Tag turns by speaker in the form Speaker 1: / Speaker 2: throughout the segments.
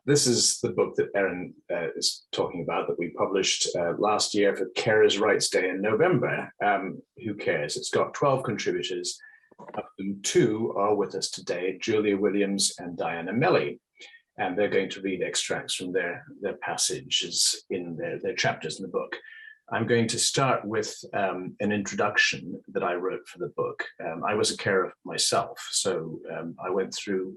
Speaker 1: This is the book that Erin is talking about that we published last year for Carers' Rights Day in November. Who cares? It's got 12 contributors, of whom 2 are with us today, Julia Williams and Diana Melly. And they're going to read extracts from their passages in their chapters in the book. I'm going to start with an introduction that I wrote for the book. I was a carer myself, so I went through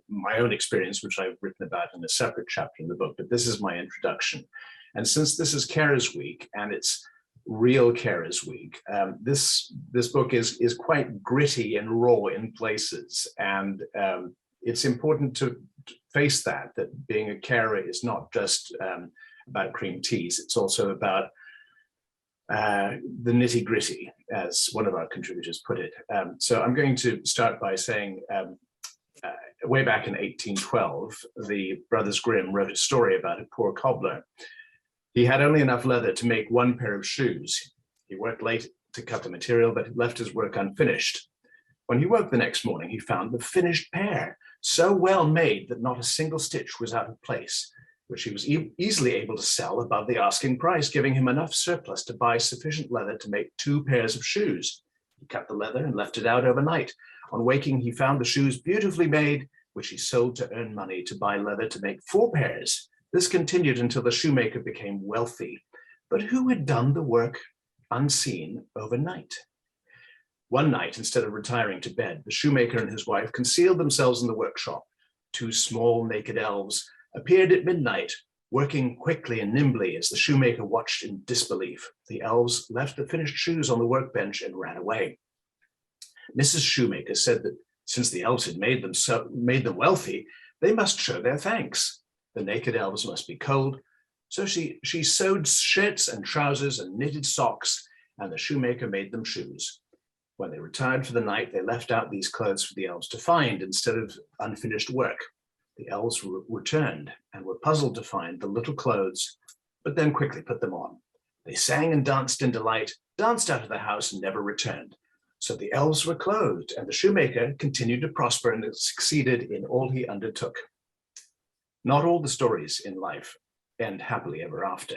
Speaker 1: my own experience, which I've written about in a separate chapter in the book, but this is my introduction. And since this is Carers Week and it's Real Carers Week, this book is quite gritty and raw in places, and it's important to face that being a carer is not just about cream teas, it's also about the nitty gritty, as one of our contributors put it. So I'm going to start by saying, way back in 1812, the Brothers Grimm wrote a story about a poor cobbler. He had only enough leather to make 1 pair of shoes. He worked late to cut the material, but left his work unfinished. When he woke the next morning, he found the finished pair, so well made that not a single stitch was out of place, which he was easily able to sell above the asking price, giving him enough surplus to buy sufficient leather to make 2 pairs of shoes. He cut the leather and left it out overnight. On waking, he found the shoes beautifully made, which he sold to earn money to buy leather to make 4 pairs. This continued until the shoemaker became wealthy. But who had done the work unseen overnight? One night, instead of retiring to bed, the shoemaker and his wife concealed themselves in the workshop. 2 small naked elves appeared at midnight, working quickly and nimbly as the shoemaker watched in disbelief. The elves left the finished shoes on the workbench and ran away. Mrs. Shoemaker said that since the elves had made them wealthy, they must show their thanks. The naked elves must be cold, so she sewed shirts and trousers and knitted socks, and the shoemaker made them shoes. When they retired for the night, they left out these clothes for the elves to find instead of unfinished work. The elves returned and were puzzled to find the little clothes, but then quickly put them on. They sang and danced in delight, danced out of the house, and never returned. So the elves were clothed, and the shoemaker continued to prosper and succeeded in all he undertook. Not all the stories in life end happily ever after.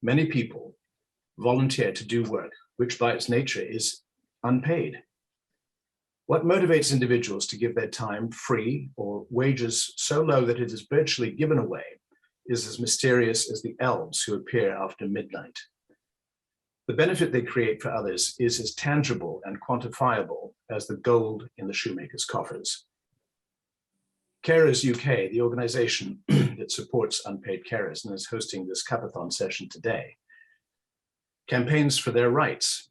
Speaker 1: Many people volunteer to do work which by its nature is unpaid. What motivates individuals to give their time free or wages so low that it is virtually given away is as mysterious as the elves who appear after midnight. The benefit they create for others is as tangible and quantifiable as the gold in the shoemaker's coffers. Carers UK, the organization that supports unpaid carers and is hosting this Cuppathon session today, campaigns for their rights.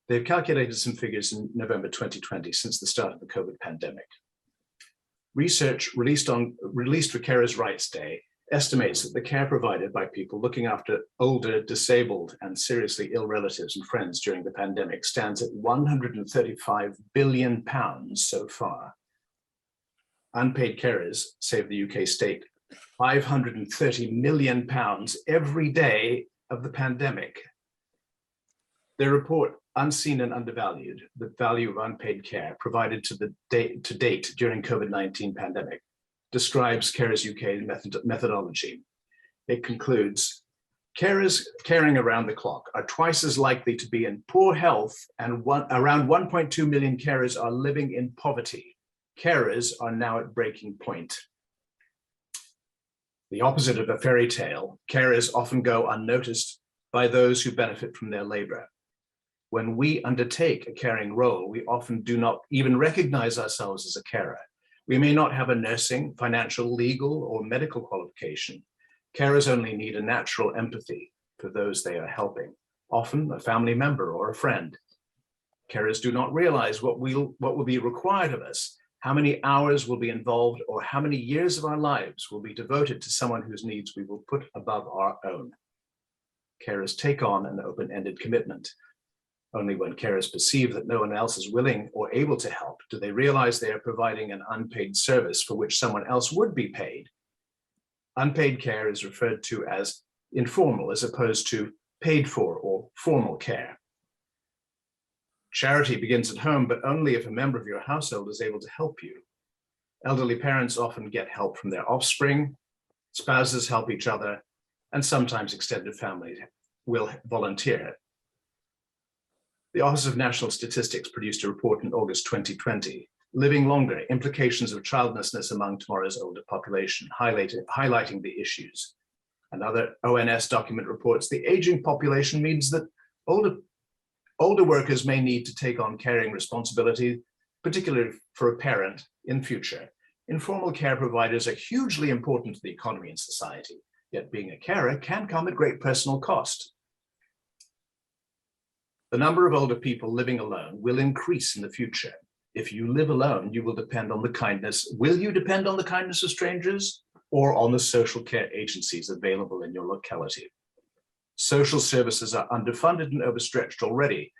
Speaker 1: They've calculated some figures in November 2020 since the start of the COVID pandemic. Research released for Carers' Rights Day estimates that the care provided by people looking after older, disabled, and seriously ill relatives and friends during the pandemic stands at £135 billion so far. Unpaid carers save the UK state £530 million every day of the pandemic. Their report, Unseen and Undervalued, the value of unpaid care provided to date during COVID-19 pandemic, describes Carers UK methodology. It concludes, carers caring around the clock are twice as likely to be in poor health, and around 1.2 million carers are living in poverty. Carers are now at breaking point. The opposite of a fairy tale, carers often go unnoticed by those who benefit from their labor. When we undertake a caring role, we often do not even recognize ourselves as a carer. We may not have a nursing, financial, legal, or medical qualification. Carers only need a natural empathy for those they are helping, often a family member or a friend. Carers do not realize what will be required of us, how many hours will be involved, or how many years of our lives will be devoted to someone whose needs we will put above our own. Carers take on an open-ended commitment. Only when carers perceive that no one else is willing or able to help do they realize they are providing an unpaid service for which someone else would be paid. Unpaid care is referred to as informal as opposed to paid for or formal care. Charity begins at home, but only if a member of your household is able to help you. Elderly parents often get help from their offspring, spouses help each other, and sometimes extended families will volunteer. The Office of National Statistics produced a report in August 2020, Living Longer, Implications of Childlessness Among Tomorrow's Older Population, highlighting the issues. Another ONS document reports the aging population means that older workers may need to take on caring responsibility, particularly for a parent in future. Informal care providers are hugely important to the economy and society, yet being a carer can come at great personal cost. The number of older people living alone will increase in the future. If you live alone, you will depend on the kindness. Will you depend on the kindness of strangers or on the social care agencies available in your locality? Social services are underfunded and overstretched already.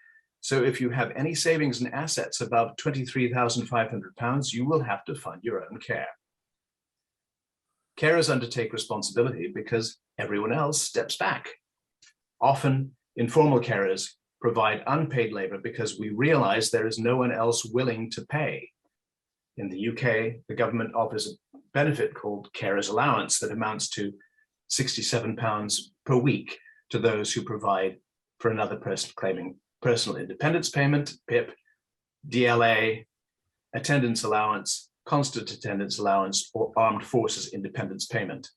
Speaker 1: So if you have any savings and assets above £23,500, you will have to fund your own care. Carers undertake responsibility because everyone else steps back. Often, informal carers provide unpaid labor because we realize there is no one else willing to pay. In the UK, the government offers a benefit called Carers Allowance that amounts to £67 per week to those who provide for another person claiming personal independence payment, PIP, DLA, attendance allowance, constant attendance allowance, or armed forces independence payment.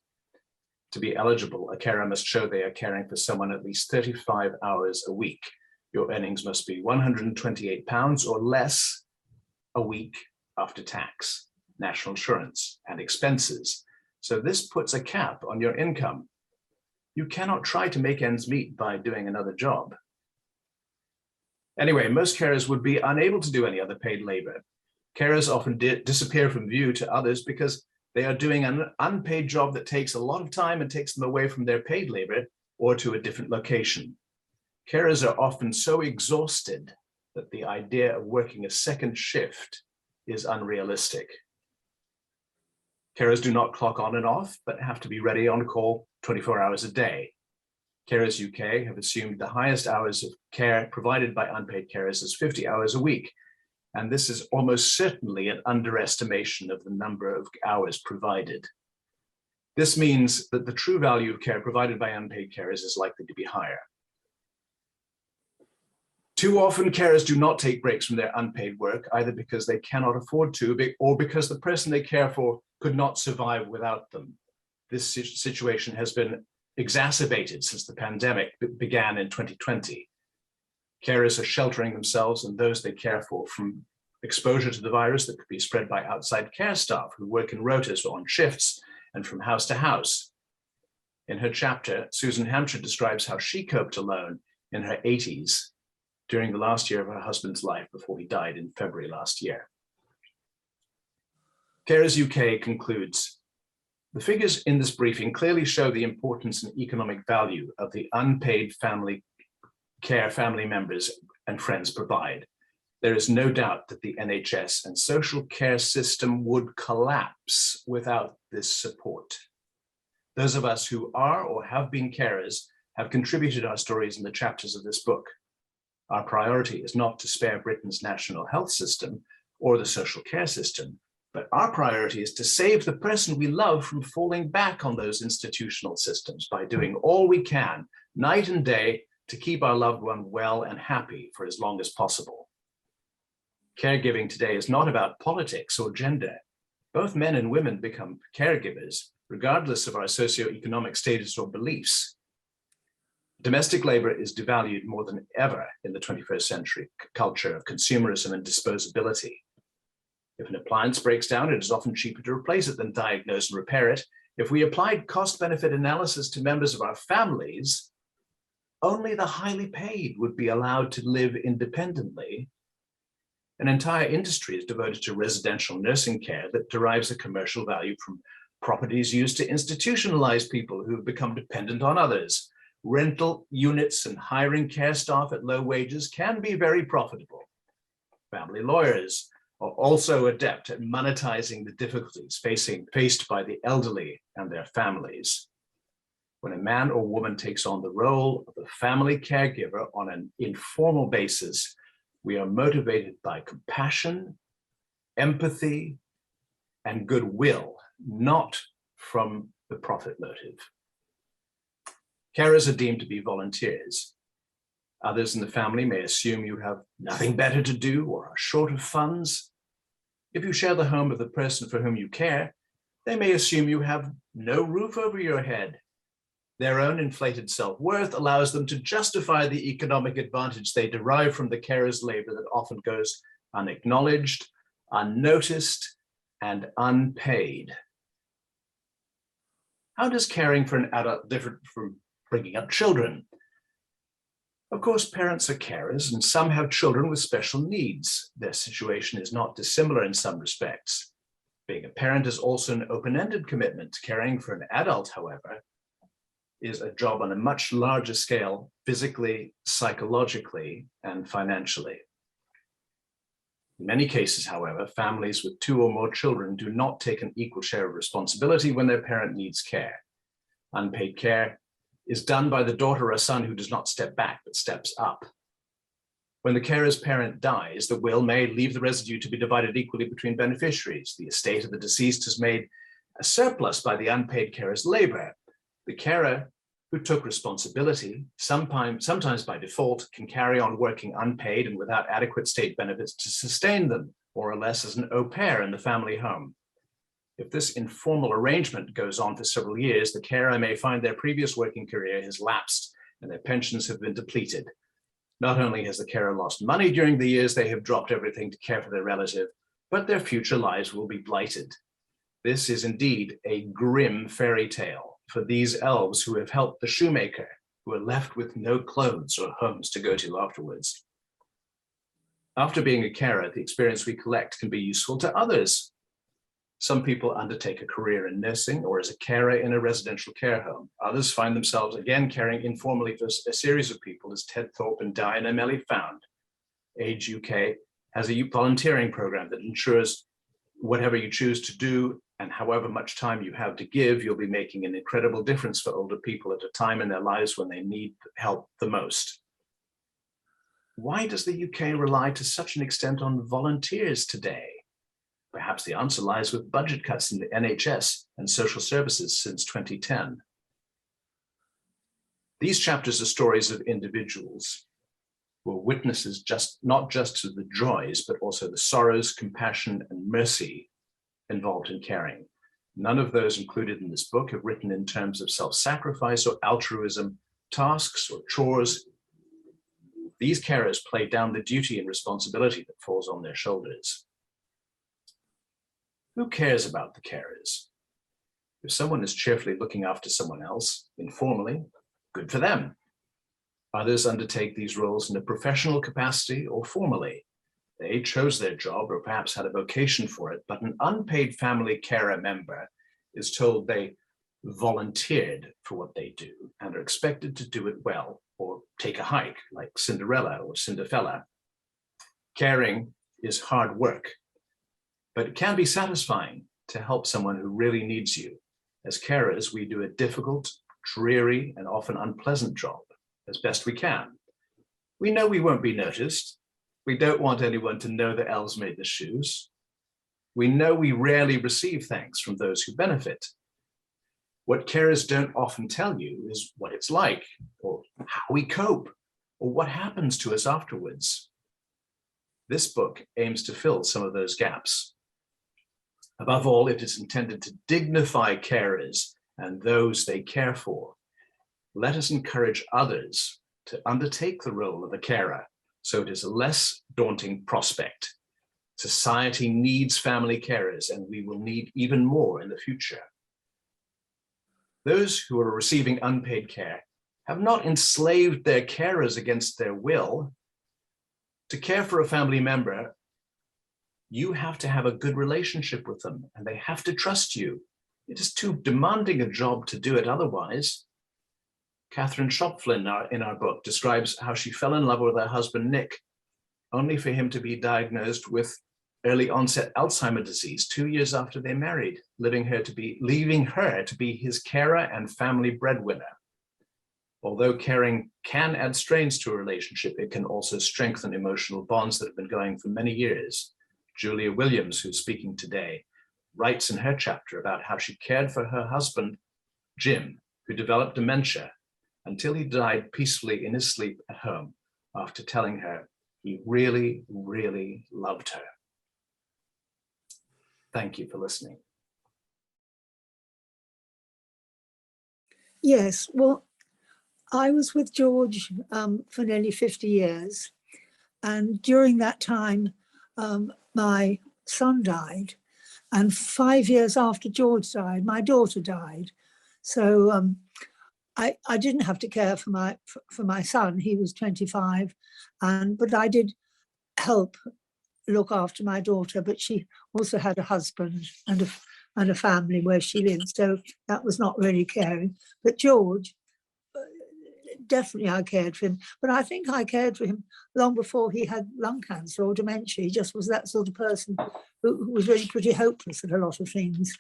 Speaker 1: To be eligible, a carer must show they are caring for someone at least 35 hours a week. Your earnings must be £128 or less a week after tax, national insurance, and expenses. So this puts a cap on your income. You cannot try to make ends meet by doing another job. Anyway, most carers would be unable to do any other paid labor. Carers often disappear from view to others because they are doing an unpaid job that takes a lot of time and takes them away from their paid labor or to a different location. Carers are often so exhausted that the idea of working a second shift is unrealistic. Carers do not clock on and off, but have to be ready on call 24 hours a day. Carers UK have assumed the highest hours of care provided by unpaid carers is 50 hours a week. And this is almost certainly an underestimation of the number of hours provided. This means that the true value of care provided by unpaid carers is likely to be higher. Too often, carers do not take breaks from their unpaid work, either because they cannot afford to, or because the person they care for could not survive without them. This situation has been exacerbated since the pandemic began in 2020. Carers are sheltering themselves and those they care for from exposure to the virus that could be spread by outside care staff who work in rotas or on shifts and from house to house. In her chapter, Susan Hampshire describes how she coped alone in her 80s during the last year of her husband's life before he died in February last year. Carers UK concludes, the figures in this briefing clearly show the importance and economic value of the unpaid family care family members and friends provide. There is no doubt that the NHS and social care system would collapse without this support. Those of us who are or have been carers have contributed our stories in the chapters of this book. Our priority is not to spare Britain's national health system or the social care system, but our priority is to save the person we love from falling back on those institutional systems by doing all we can, night and day, to keep our loved one well and happy for as long as possible. Caregiving today is not about politics or gender. Both men and women become caregivers, regardless of our socioeconomic status or beliefs. Domestic labor is devalued more than ever in the 21st century culture of consumerism and disposability. If an appliance breaks down, it is often cheaper to replace it than diagnose and repair it. If we applied cost-benefit analysis to members of our families, only the highly paid would be allowed to live independently. An entire industry is devoted to residential nursing care that derives a commercial value from properties used to institutionalize people who have become dependent on others. Rental units and hiring care staff at low wages can be very profitable. Family lawyers are also adept at monetizing the difficulties faced by the elderly and their families. When a man or woman takes on the role of a family caregiver on an informal basis, we are motivated by compassion, empathy, and goodwill, not from the profit motive. Carers are deemed to be volunteers. Others in the family may assume you have nothing better to do or are short of funds. If you share the home with the person for whom you care, they may assume you have no roof over your head. Their own inflated self-worth allows them to justify the economic advantage they derive from the carer's labor that often goes unacknowledged, unnoticed, and unpaid. How does caring for an adult differ from bringing up children? Of course, parents are carers, and some have children with special needs. Their situation is not dissimilar in some respects. Being a parent is also an open-ended commitment. Caring for an adult, however, is a job on a much larger scale, physically, psychologically, and financially. In many cases, however, families with 2 or more children do not take an equal share of responsibility when their parent needs care. Unpaid care is done by the daughter or son who does not step back, but steps up. When the carer's parent dies, the will may leave the residue to be divided equally between beneficiaries. The estate of the deceased has made a surplus by the unpaid carer's labor. The carer who took responsibility, sometimes by default, can carry on working unpaid and without adequate state benefits to sustain them, more or less as an au pair in the family home. If this informal arrangement goes on for several years, the carer may find their previous working career has lapsed and their pensions have been depleted. Not only has the carer lost money during the years they have dropped everything to care for their relative, but their future lives will be blighted. This is indeed a grim fairy tale for these elves who have helped the shoemaker, who are left with no clothes or homes to go to afterwards. After being a carer, the experience we collect can be useful to others. Some people undertake a career in nursing or as a carer in a residential care home. Others find themselves again caring informally for a series of people, as Ted Thorpe and Diana Melly found. Age UK has a volunteering program that ensures whatever you choose to do and however much time you have to give, you'll be making an incredible difference for older people at a time in their lives when they need help the most. Why does the UK rely to such an extent on volunteers today? Perhaps the answer lies with budget cuts in the NHS and social services since 2010. These chapters are stories of individuals who are witnesses not just to the joys, but also the sorrows, compassion, and mercy involved in caring. None of those included in this book have written in terms of self-sacrifice or altruism, tasks or chores. These carers play down the duty and responsibility that falls on their shoulders. Who cares about the carers? If someone is cheerfully looking after someone else, informally, good for them. Others undertake these roles in a professional capacity or formally. They chose their job or perhaps had a vocation for it, but an unpaid family carer member is told they volunteered for what they do and are expected to do it well or take a hike like Cinderella or Cinderfella. Caring is hard work, but it can be satisfying to help someone who really needs you. As carers, we do a difficult, dreary, and often unpleasant job as best we can. We know we won't be noticed. We don't want anyone to know the elves made the shoes. We know we rarely receive thanks from those who benefit. What carers don't often tell you is what it's like, or how we cope, or what happens to us afterwards. This book aims to fill some of those gaps. Above all, it is intended to dignify carers and those they care for. Let us encourage others to undertake the role of a carer, so it is a less daunting prospect. Society needs family carers, and we will need even more in the future. Those who are receiving unpaid care have not enslaved their carers against their will. To care for a family member, you have to have a good relationship with them, and they have to trust you. It is too demanding a job to do it otherwise. Catherine Shopflin in our book describes how she fell in love with her husband, Nick, only for him to be diagnosed with early onset Alzheimer's disease 2 years after they married, leaving her to be his carer and family breadwinner. Although caring can add strains to a relationship, it can also strengthen emotional bonds that have been going for many years. Julia Williams, who's speaking today, writes in her chapter about how she cared for her husband, Jim, who developed dementia, until he died peacefully in his sleep at home after telling her he really, really loved her. Thank you for listening.
Speaker 2: Yes, well, I was with George for nearly 50 years. And during that time, my son died. And 5 years after George died, my daughter died. So I didn't have to care for my son. He was 25, but I did help look after my daughter. But she also had a husband and a family where she lived, so that was not really caring. But George, definitely I cared for him. But I think I cared for him long before he had lung cancer or dementia. He just was that sort of person who was really pretty hopeless at a lot of things,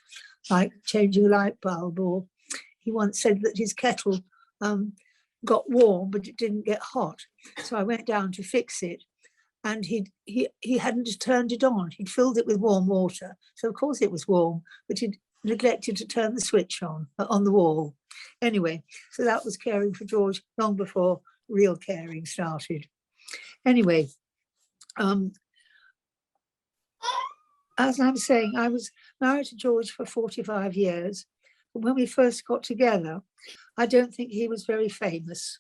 Speaker 2: like changing a light bulb, or he once said that his kettle got warm, but it didn't get hot. So I went down to fix it, and he hadn't turned it on. He'd filled it with warm water. So of course it was warm, but he'd neglected to turn the switch on the wall. Anyway, so that was caring for George long before real caring started. Anyway, as I'm saying, I was married to George for 45 years. But when we first got together, I don't think he was very famous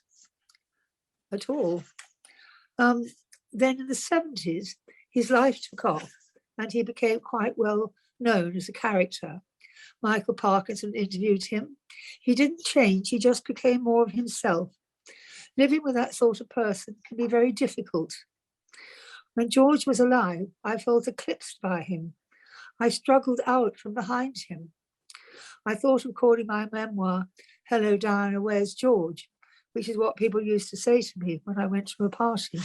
Speaker 2: at all. Then in the 70s, his life took off and he became quite well known as a character. Michael Parkinson interviewed him. He didn't change, he just became more of himself. Living with that sort of person can be very difficult. When George was alive, I felt eclipsed by him. I struggled out from behind him. I thought of calling my memoir, Hello Diana, Where's George? Which is what people used to say to me when I went to a party.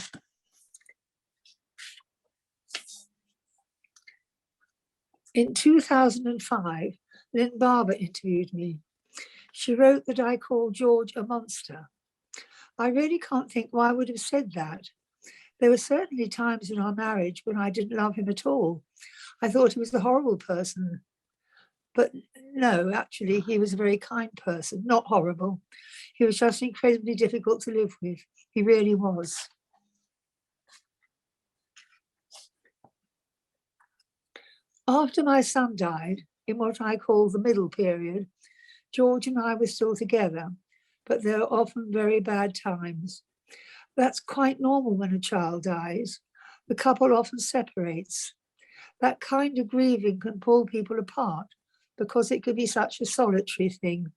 Speaker 2: In 2005, Lynn Barber interviewed me. She wrote that I called George a monster. I really can't think why I would have said that. There were certainly times in our marriage when I didn't love him at all. I thought he was a horrible person. But no, actually, he was a very kind person, not horrible. He was just incredibly difficult to live with. He really was. After my son died, in what I call the middle period, George and I were still together, but there are often very bad times. That's quite normal when a child dies. The couple often separates. That kind of grieving can pull people apart because it can be such a solitary thing.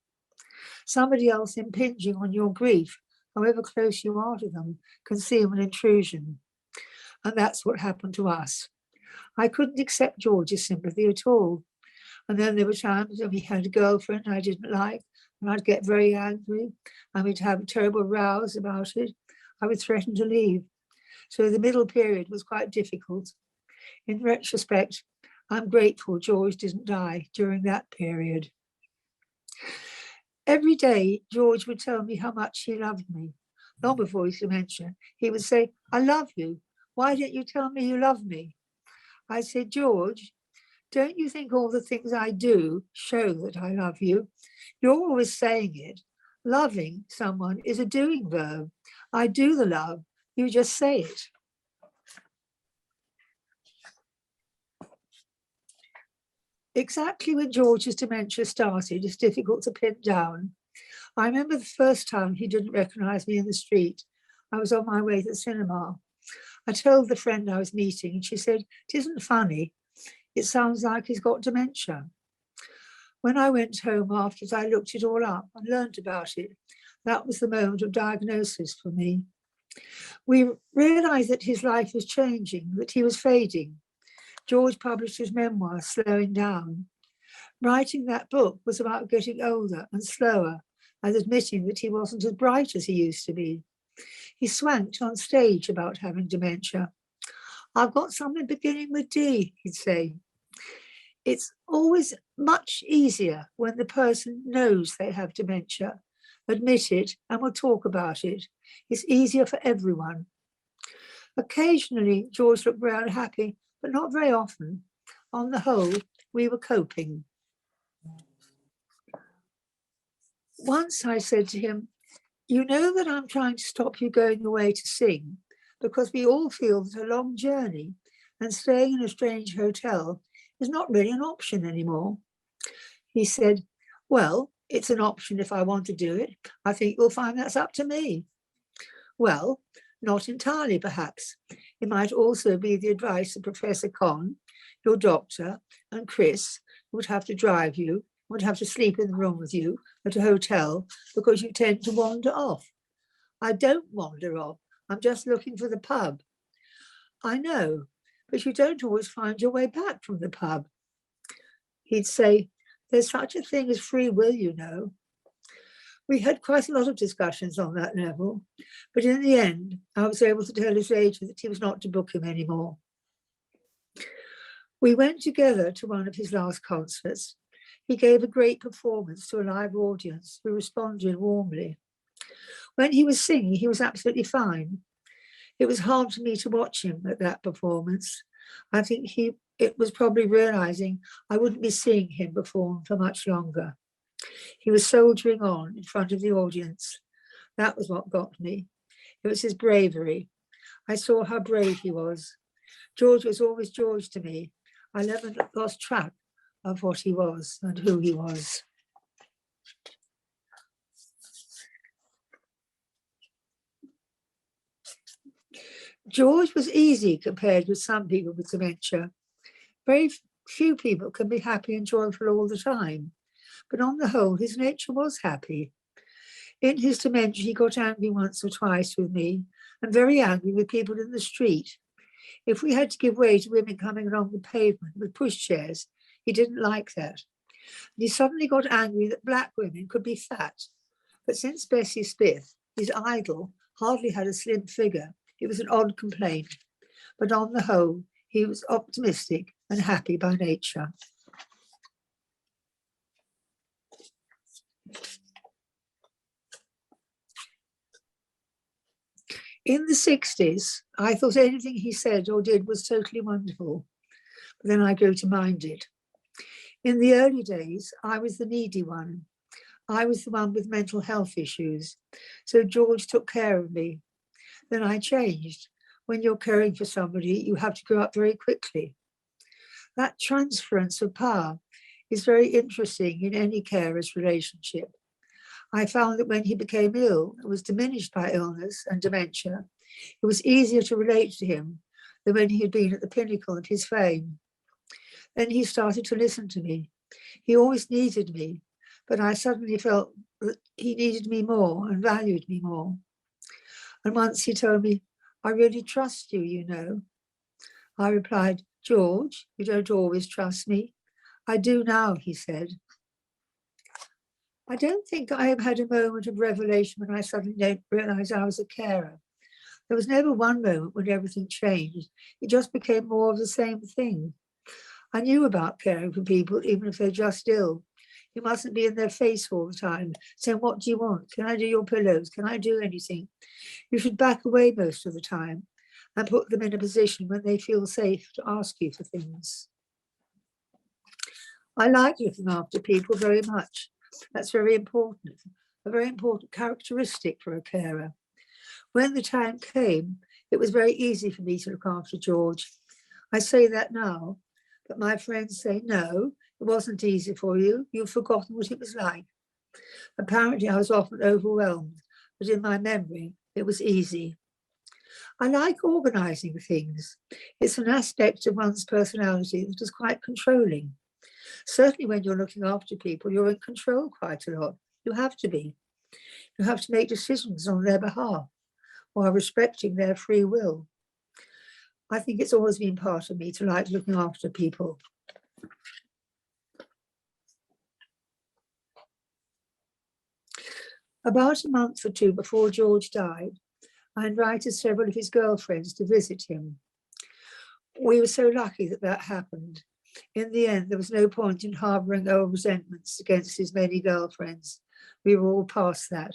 Speaker 2: Somebody else impinging on your grief, however close you are to them, can seem an intrusion. And that's what happened to us. I couldn't accept George's sympathy at all. And then there were times when he had a girlfriend I didn't like, and I'd get very angry, and we'd have terrible rows about it. I would threaten to leave. So the middle period was quite difficult. In retrospect, I'm grateful George didn't die during that period. Every day, George would tell me how much he loved me. Long before his dementia, he would say, I love you. Why didn't you tell me you love me? I said, George, don't you think all the things I do show that I love you? You're always saying it. Loving someone is a doing verb. I do the love, you just say it. Exactly when George's dementia started is difficult to pin down. I remember the first time he didn't recognize me in the street. I was on my way to the cinema. I told the friend I was meeting, and she said, it isn't funny. It sounds like he's got dementia. When I went home afterwards, I looked it all up and learned about it. That was the moment of diagnosis for me. We realized that his life was changing, that he was fading. George published his memoir, Slowing Down. Writing that book was about getting older and slower and admitting that he wasn't as bright as he used to be. He swanked on stage about having dementia. I've got something beginning with D, he'd say. It's always much easier when the person knows they have dementia, admit it, and will talk about it. It's easier for everyone. Occasionally, George looked very unhappy, but not very often. On the whole, We were coping. Once I said to him, you know that I'm trying to stop you going away to sing because we all feel that a long journey and staying in a strange hotel is not really an option anymore. He said, well, it's an option if I want to do it. I think you'll find that's up to me. Well, not entirely, perhaps. It might also be the advice of Professor Conn, your doctor, and Chris, who would have to drive you, would have to sleep in the room with you at a hotel because you tend to wander off. I don't wander off. I'm just looking for the pub. I know, but you don't always find your way back from the pub. He'd say, there's such a thing as free will, you know. We had quite a lot of discussions on that level, but in the end, I was able to tell his agent that he was not to book him anymore. We went together to one of his last concerts. He gave a great performance to a live audience who responded warmly. When he was singing, he was absolutely fine. It was hard for me to watch him at that performance. I think it was probably realizing I wouldn't be seeing him perform for much longer. He was soldiering on in front of the audience. That was what got me. It was his bravery. I saw how brave he was. George was always George to me. I never lost track of what he was and who he was. George was easy compared with some people with dementia. Very few people can be happy and joyful all the time, but on the whole, his nature was happy. In his dementia, he got angry once or twice with me and very angry with people in the street. If we had to give way to women coming along the pavement with pushchairs, he didn't like that. And he suddenly got angry that black women could be fat. But since Bessie Smith, his idol, hardly had a slim figure, it was an odd complaint. But on the whole, he was optimistic and happy by nature. In the 60s, I thought anything he said or did was totally wonderful, but then I grew to mind it. In the early days, I was the needy one. I was the one with mental health issues, so George took care of me. Then I changed. When you're caring for somebody, you have to grow up very quickly. That transference of power is very interesting in any carer's relationship. I found that when he became ill and was diminished by illness and dementia, it was easier to relate to him than when he had been at the pinnacle of his fame. Then he started to listen to me. He always needed me, but I suddenly felt that he needed me more and valued me more. And once he told me, I really trust you, you know. I replied, George, you don't always trust me. I do now, he said. I don't think I have had a moment of revelation when I suddenly realized I was a carer. There was never one moment when everything changed. It just became more of the same thing. I knew about caring for people, even if they're just ill. You mustn't be in their face all the time, saying, what do you want? Can I do your pillows? Can I do anything? You should back away most of the time and put them in a position when they feel safe to ask you for things. I like looking after people very much. That's very important, a very important characteristic for a carer. When the time came, it was very easy for me to look after George. I say that now, but my friends say, no, it wasn't easy for you. You've forgotten what it was like. Apparently, I was often overwhelmed, but in my memory, it was easy. I like organizing things. It's an aspect of one's personality that is quite controlling. Certainly when you're looking after people, you're in control quite a lot. You have to be. You have to make decisions on their behalf while respecting their free will. I think it's always been part of me to like looking after people. About a month or two before George died, I invited several of his girlfriends to visit him. We were so lucky that that happened. In the end, there was no point in harbouring old resentments against his many girlfriends. We were all past that.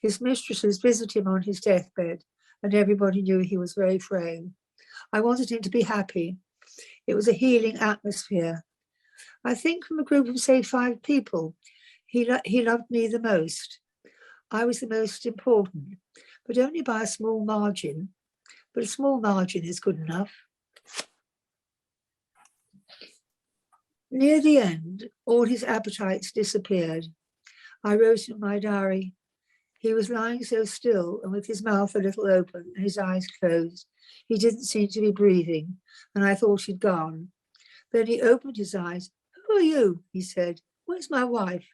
Speaker 2: His mistresses visited him on his deathbed, and everybody knew he was very frail. I wanted him to be happy. It was a healing atmosphere. I think from a group of, say, 5 people, he loved me the most. I was the most important, but only by a small margin. But a small margin is good enough. Near the end, all his appetites disappeared. I wrote in my diary, he was lying so still and with his mouth a little open and his eyes closed. He didn't seem to be breathing, and I thought he'd gone. Then he opened his eyes. "Who are you?" he said. "Where's my wife?"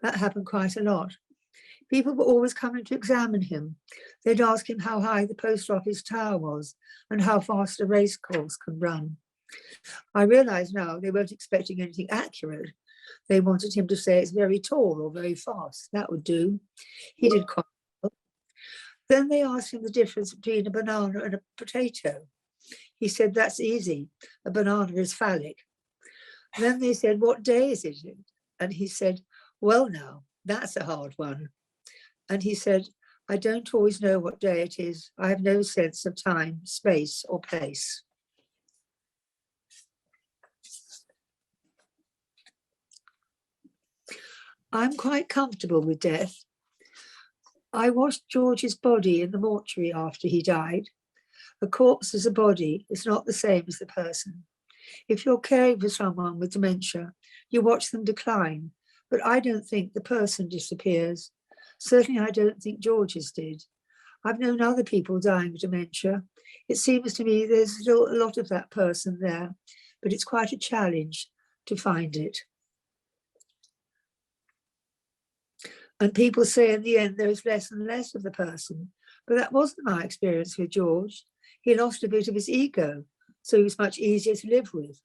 Speaker 2: That happened quite a lot. People were always coming to examine him. They'd ask him how high the post office tower was and how fast a race course could run. I realise now they weren't expecting anything accurate. They wanted him to say it's very tall or very fast. That would do. He did quite well. Then they asked him the difference between a banana and a potato. He said, "That's easy. A banana is phallic." Then they said, "What day is it?" And he said, "Well, now, that's a hard one." And he said, "I don't always know what day it is. I have no sense of time, space, or place." I'm quite comfortable with death. I washed George's body in the mortuary after he died. A corpse is a body. It's not the same as the person. If you're caring for someone with dementia, you watch them decline, but I don't think the person disappears. Certainly I don't think George's did. I've known other people dying of dementia. It seems to me there's still a lot of that person there, but it's quite a challenge to find it. And people say in the end there is less and less of the person, but that wasn't my experience with George. He lost a bit of his ego, so he was much easier to live with.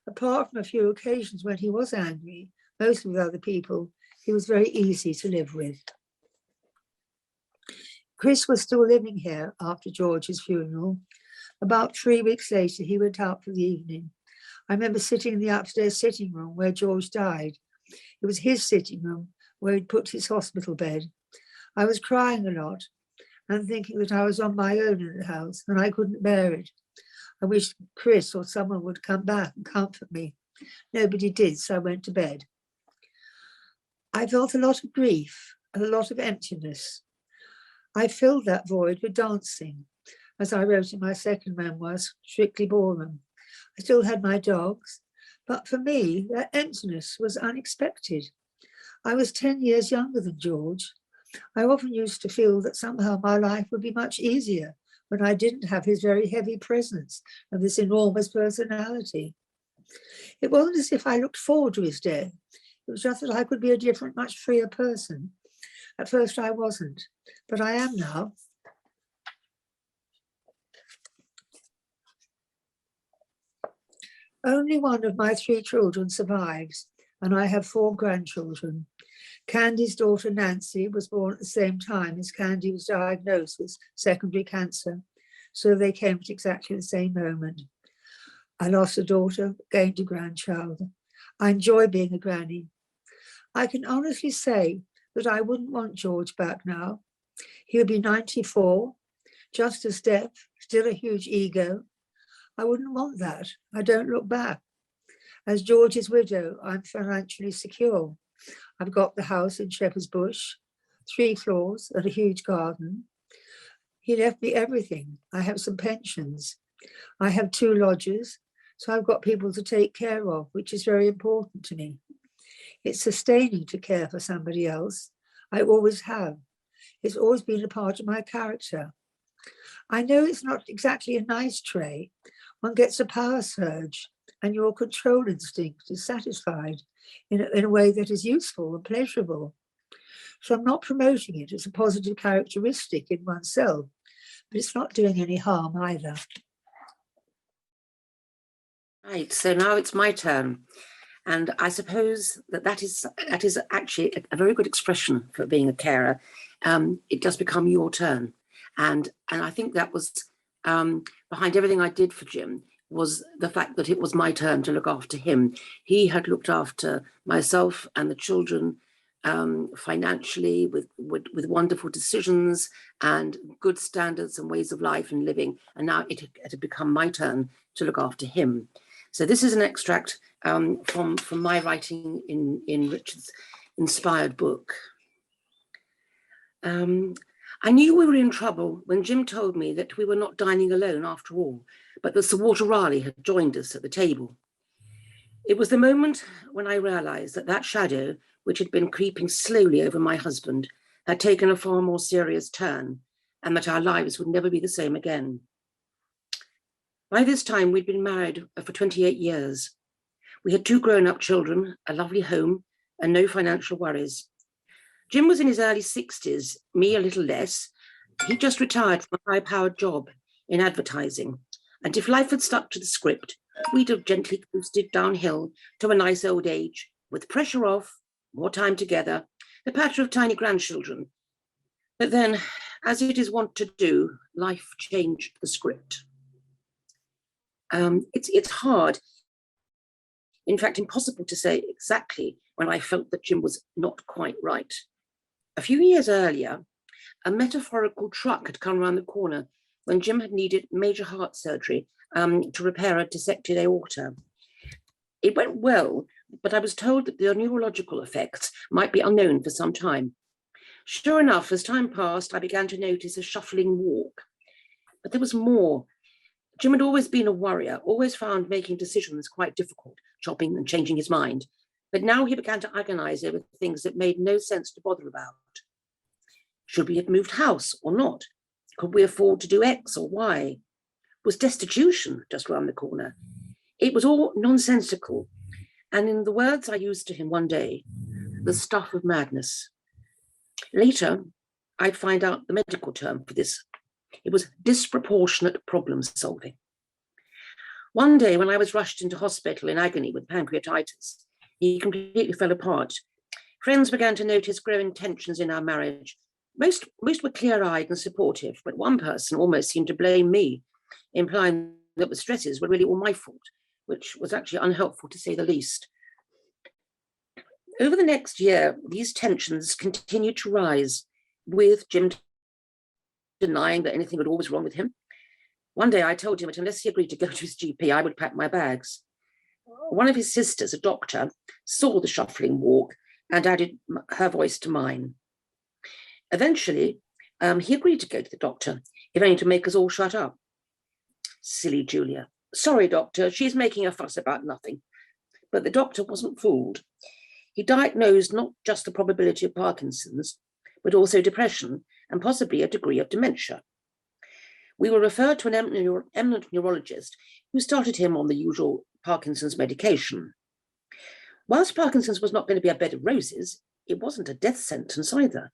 Speaker 2: Apart from a few occasions when he was angry, mostly with other people, he was very easy to live with. Chris was still living here after George's funeral. About 3 weeks later, he went out for the evening. I remember sitting in the upstairs sitting room where George died. It was his sitting room where he'd put his hospital bed. I was crying a lot and thinking that I was on my own in the house and I couldn't bear it. I wished Chris or someone would come back and comfort me. Nobody did, so I went to bed. I felt a lot of grief and a lot of emptiness. I filled that void with dancing, as I wrote in my second memoir, Strictly Ballroom. I still had my dogs, but for me, that emptiness was unexpected. I was 10 years younger than George. I often used to feel that somehow my life would be much easier when I didn't have his very heavy presence and this enormous personality. It wasn't as if I looked forward to his death. It was just that I could be a different, much freer person. At first I wasn't, but I am now. Only one of my 3 children survives, and I have 4 grandchildren. Candy's daughter Nancy was born at the same time as Candy was diagnosed with secondary cancer, so they came at exactly the same moment. I lost a daughter, gained a grandchild. I enjoy being a granny. I can honestly say that I wouldn't want George back now. He would be 94, just as deaf, still a huge ego. I wouldn't want that. I don't look back. As George's widow, I'm financially secure. I've got the house in Shepherd's Bush, 3 floors and a huge garden. He left me everything. I have some pensions. I have 2 lodgers, so I've got people to take care of, which is very important to me. It's sustaining to care for somebody else. I always have. It's always been a part of my character. I know it's not exactly a nice trait. One gets a power surge and your control instinct is satisfied in a way that is useful and pleasurable. So I'm not promoting it as a positive characteristic in oneself, but it's not doing any harm either.
Speaker 3: Right, so now it's my turn. And I suppose that is actually a very good expression for being a carer. It does become your turn. And I think that was behind everything I did for Jim was the fact that it was my turn to look after him. He had looked after myself and the children financially with wonderful decisions and good standards and ways of life and living. And now it had become my turn to look after him. So this is an extract from my writing in Richard's inspired book. I knew we were in trouble when Jim told me that we were not dining alone after all, but that Sir Walter Raleigh had joined us at the table. It was the moment when I realised that that shadow, which had been creeping slowly over my husband, had taken a far more serious turn, and that our lives would never be the same again. By this time, we'd been married for 28 years. We had 2 grown-up children, a lovely home, and no financial worries. Jim was in his early 60s, me a little less. He just retired from a high-powered job in advertising, and if life had stuck to the script, we'd have gently coasted downhill to a nice old age, with pressure off, more time together, the patter of tiny grandchildren. But then, as it is wont to do, life changed the script. It's hard, in fact, impossible to say exactly when I felt that Jim was not quite right. A few years earlier, a metaphorical truck had come around the corner when Jim had needed major heart surgery to repair a dissected aorta. It went well, but I was told that the neurological effects might be unknown for some time. Sure enough, as time passed, I began to notice a shuffling walk. But there was more. Jim had always been a worrier, always found making decisions quite difficult, chopping and changing his mind. But now he began to agonize over things that made no sense to bother about. Should we have moved house or not? Could we afford to do X or Y? Was destitution just round the corner? It was all nonsensical. And in the words I used to him one day, the stuff of madness. Later, I'd find out the medical term for this. It was disproportionate problem solving. One day when I was rushed into hospital in agony with pancreatitis, he completely fell apart. Friends began to notice growing tensions in our marriage. Most were clear-eyed and supportive, but one person almost seemed to blame me, implying that the stresses were really all my fault, which was actually unhelpful to say the least. Over the next year, these tensions continued to rise, with Jim denying that anything was always wrong with him. One day I told him that unless he agreed to go to his GP, I would pack my bags. One of his sisters, a doctor, saw the shuffling walk and added her voice to mine. Eventually, he agreed to go to the doctor, if only to make us all shut up. Silly Julia. Sorry, doctor, she's making a fuss about nothing. But the doctor wasn't fooled. He diagnosed not just the probability of Parkinson's, but also depression and possibly a degree of dementia. We were referred to an eminent neurologist who started him on the usual Parkinson's medication. Whilst Parkinson's was not going to be a bed of roses, it wasn't a death sentence either.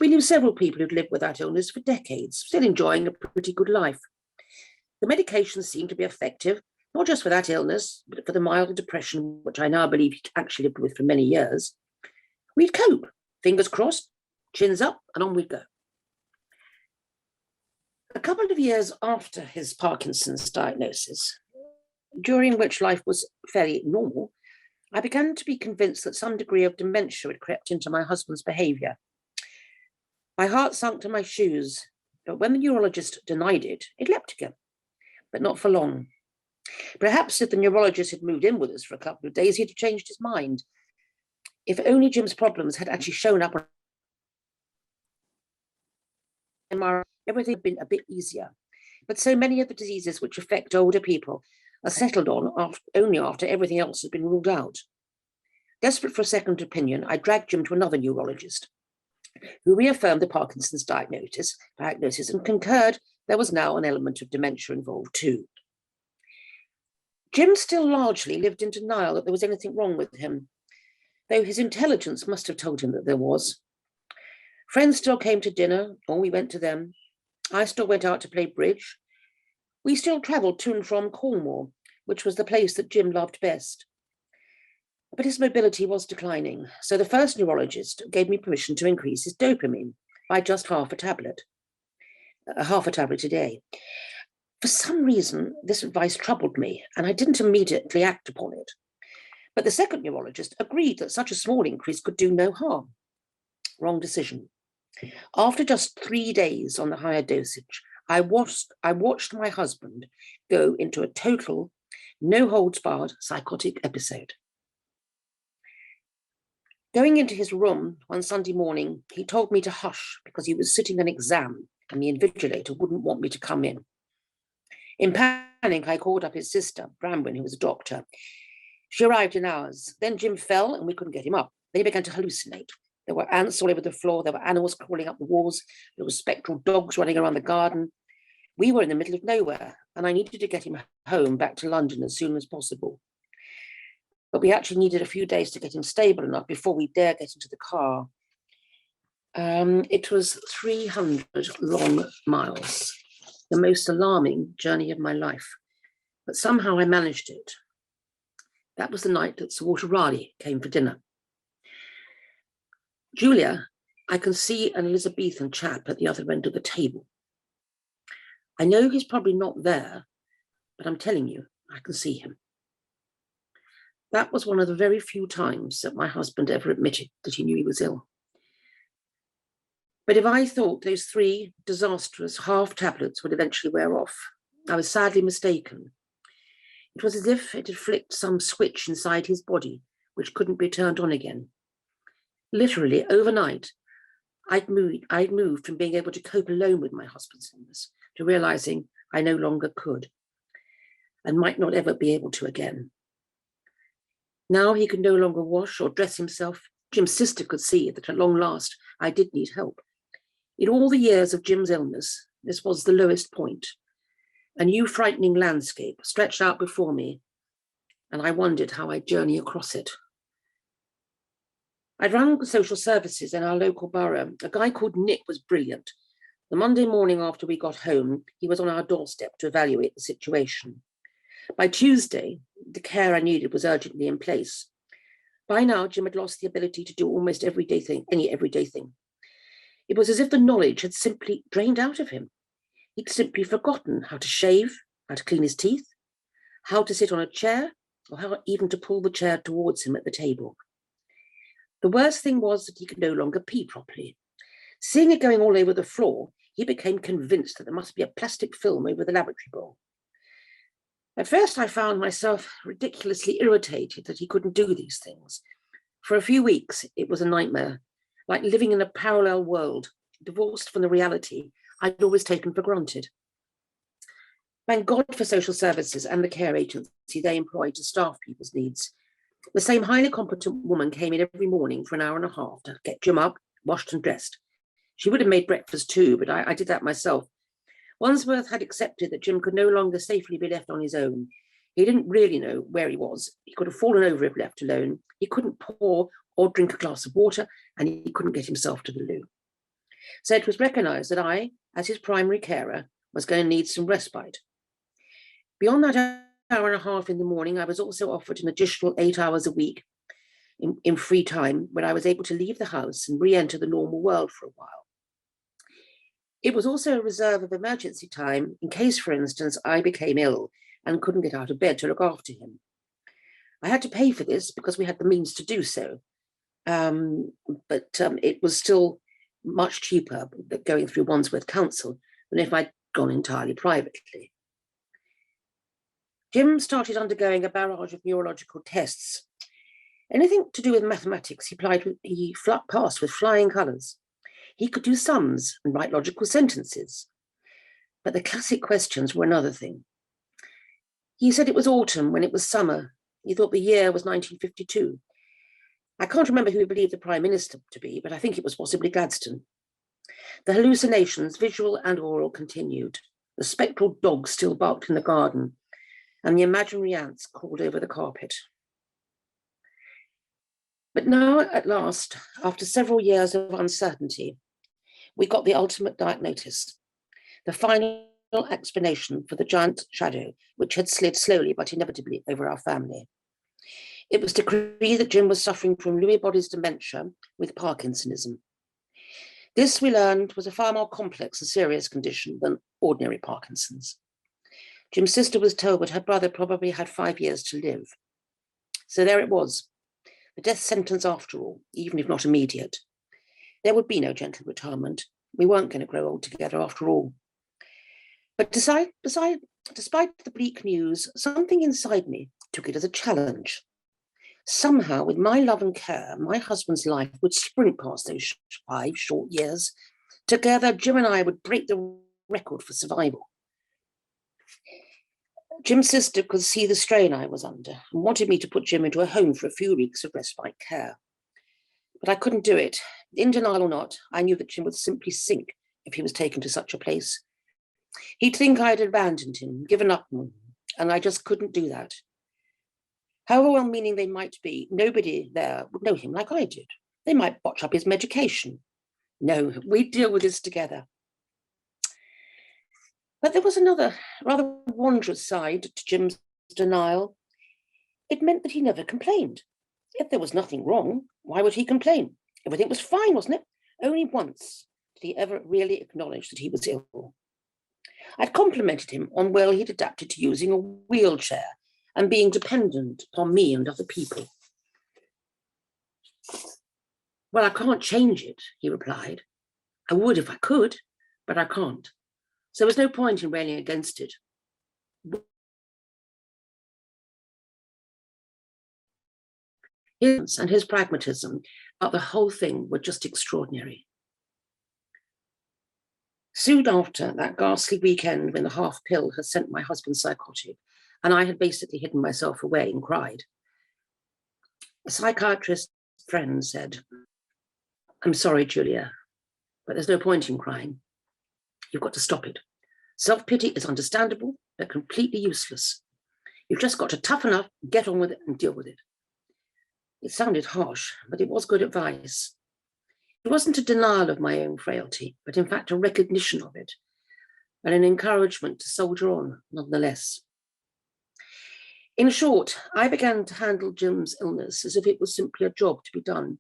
Speaker 3: We knew several people who'd lived with that illness for decades, still enjoying a pretty good life. The medication seemed to be effective, not just for that illness, but for the mild depression, which I now believe he'd actually lived with for many years. We'd cope, fingers crossed, chins up, and on we'd go. A couple of years after his Parkinson's diagnosis, during which life was fairly normal, I began to be convinced that some degree of dementia had crept into my husband's behaviour. My heart sunk to my shoes, but when the neurologist denied it, it leapt again, but not for long. Perhaps if the neurologist had moved in with us for a couple of days, he'd have changed his mind. If only Jim's problems had actually shown up, everything had been a bit easier. But so many of the diseases which affect older people are settled on only after everything else has been ruled out. Desperate for a second opinion, I dragged Jim to another neurologist, who reaffirmed the Parkinson's diagnosis and concurred there was now an element of dementia involved too. Jim still largely lived in denial that there was anything wrong with him, though his intelligence must have told him that there was. Friends still came to dinner, or we went to them. I still went out to play bridge. We still travelled to and from Cornwall, which was the place that Jim loved best. But his mobility was declining, so the first neurologist gave me permission to increase his dopamine by just half a tablet a day. For some reason, this advice troubled me, and I didn't immediately act upon it. But the second neurologist agreed that such a small increase could do no harm. Wrong decision. After just 3 days on the higher dosage, I watched my husband go into a total No holds barred psychotic episode. Going into his room one Sunday morning, he told me to hush because he was sitting an exam and the invigilator wouldn't want me to come in. In panic, I called up his sister, Bramwin, who was a doctor. She arrived in hours. Then Jim fell and we couldn't get him up. Then he began to hallucinate. There were ants all over the floor. There were animals crawling up the walls. There were spectral dogs running around the garden. We were in the middle of nowhere and I needed to get him home back to London as soon as possible. But we actually needed a few days to get him stable enough before we dare get into the car. It was 300 long miles, the most alarming journey of my life. But somehow I managed it. That was the night that Sir Walter Raleigh came for dinner. Julia, I can see an Elizabethan chap at the other end of the table. I know he's probably not there, but I'm telling you, I can see him. That was one of the very few times that my husband ever admitted that he knew he was ill. But if I thought those 3 disastrous half tablets would eventually wear off, I was sadly mistaken. It was as if it had flicked some switch inside his body, which couldn't be turned on again. Literally, overnight, I'd moved from being able to cope alone with my husband's illness to realizing I no longer could and might not ever be able to again. Now he could no longer wash or dress himself. Jim's sister could see that at long last I did need help. In all the years of Jim's illness, this was the lowest point. A new frightening landscape stretched out before me, and I wondered how I'd journey across it. I'd run social services in our local borough. A guy called Nick was brilliant. The Monday morning after we got home, he was on our doorstep to evaluate the situation. By Tuesday, the care I needed was urgently in place. By now, Jim had lost the ability to do almost any everyday thing. It was as if the knowledge had simply drained out of him. He'd simply forgotten how to shave, how to clean his teeth, how to sit on a chair, or how even to pull the chair towards him at the table. The worst thing was that he could no longer pee properly. Seeing it going all over the floor, he became convinced that there must be a plastic film over the lavatory bowl. At first, I found myself ridiculously irritated that he couldn't do these things. For a few weeks, it was a nightmare, like living in a parallel world, divorced from the reality I'd always taken for granted. Thank God for social services and the care agency they employ to staff people's needs. The same highly competent woman came in every morning for an hour and a half to get Jim up, washed and dressed. She would have made breakfast too, but I did that myself. Wandsworth had accepted that Jim could no longer safely be left on his own. He didn't really know where he was. He could have fallen over if left alone. He couldn't pour or drink a glass of water, and he couldn't get himself to the loo. So it was recognised that I, as his primary carer, was going to need some respite. Beyond that hour and a half in the morning, I was also offered an additional 8 hours a week in free time when I was able to leave the house and re-enter the normal world for a while. It was also a reserve of emergency time in case, for instance, I became ill and couldn't get out of bed to look after him. I had to pay for this because we had the means to do so, but it was still much cheaper going through Wandsworth Council than if I'd gone entirely privately. Jim started undergoing a barrage of neurological tests. Anything to do with mathematics, he passed with flying colours. He could do sums and write logical sentences. But the classic questions were another thing. He said it was autumn when it was summer. He thought the year was 1952. I can't remember who he believed the Prime Minister to be, but I think it was possibly Gladstone. The hallucinations, visual and oral, continued. The spectral dogs still barked in the garden, and the imaginary ants crawled over the carpet. But now, at last, after several years of uncertainty, we got the ultimate diagnosis, the final explanation for the giant shadow which had slid slowly but inevitably over our family. It was decreed that Jim was suffering from Lewy body's dementia with Parkinsonism. This, we learned, was a far more complex and serious condition than ordinary Parkinson's. Jim's sister was told that her brother probably had 5 years to live. So there it was, the death sentence after all, even if not immediate. There would be no gentle retirement. We weren't going to grow old together after all. But besides despite the bleak news, something inside me took it as a challenge. Somehow, with my love and care, my husband's life would sprint past those 5 short years. Together, Jim and I would break the record for survival. Jim's sister could see the strain I was under and wanted me to put Jim into a home for a few weeks of respite care. But I couldn't do it. In denial or not, I knew that Jim would simply sink if he was taken to such a place. He'd think I'd abandoned him, given up on him, and I just couldn't do that. However well-meaning they might be, nobody there would know him like I did. They might botch up his medication. No, we'd deal with this together. But there was another rather wondrous side to Jim's denial. It meant that he never complained. If there was nothing wrong, why would he complain? Everything was fine, wasn't it? Only once did he ever really acknowledge that he was ill. I'd complimented him on well he'd adapted to using a wheelchair and being dependent upon me and other people. Well, I can't change it, he replied. I would if I could, but I can't. So there's no point in railing against it. His and his pragmatism about the whole thing were just extraordinary. Soon after that ghastly weekend when the half pill had sent my husband psychotic and I had basically hidden myself away and cried, a psychiatrist friend said, I'm sorry, Julia, but there's no point in crying. You've got to stop it. Self-pity is understandable, but completely useless. You've just got to toughen up, get on with it and deal with it. It sounded harsh, but it was good advice. It wasn't a denial of my own frailty, but in fact a recognition of it and an encouragement to soldier on nonetheless. In short, I began to handle Jim's illness as if it was simply a job to be done.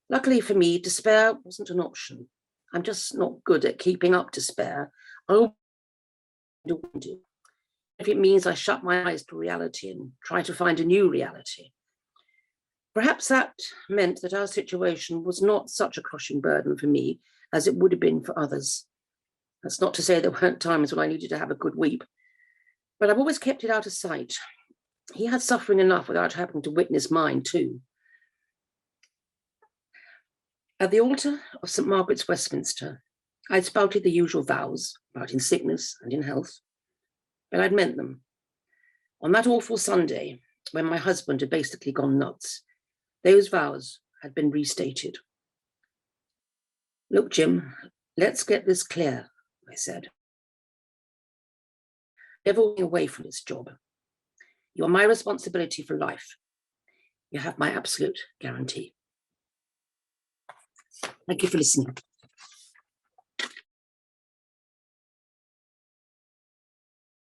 Speaker 3: Luckily for me, despair wasn't an option. I'm just not good at keeping up despair. I do. If it means I shut my eyes to reality and try to find a new reality. Perhaps that meant that our situation was not such a crushing burden for me as it would have been for others. That's not to say there weren't times when I needed to have a good weep, but I've always kept it out of sight. He had suffering enough without having to witness mine too. At the altar of St. Margaret's, Westminster, I'd spouted the usual vows about in sickness and in health, but I'd meant them. On that awful Sunday, when my husband had basically gone nuts, those vows had been restated. Look, Jim, let's get this clear, I said. Never walking away from this job. You are my responsibility for life. You have my absolute guarantee. Thank you for listening.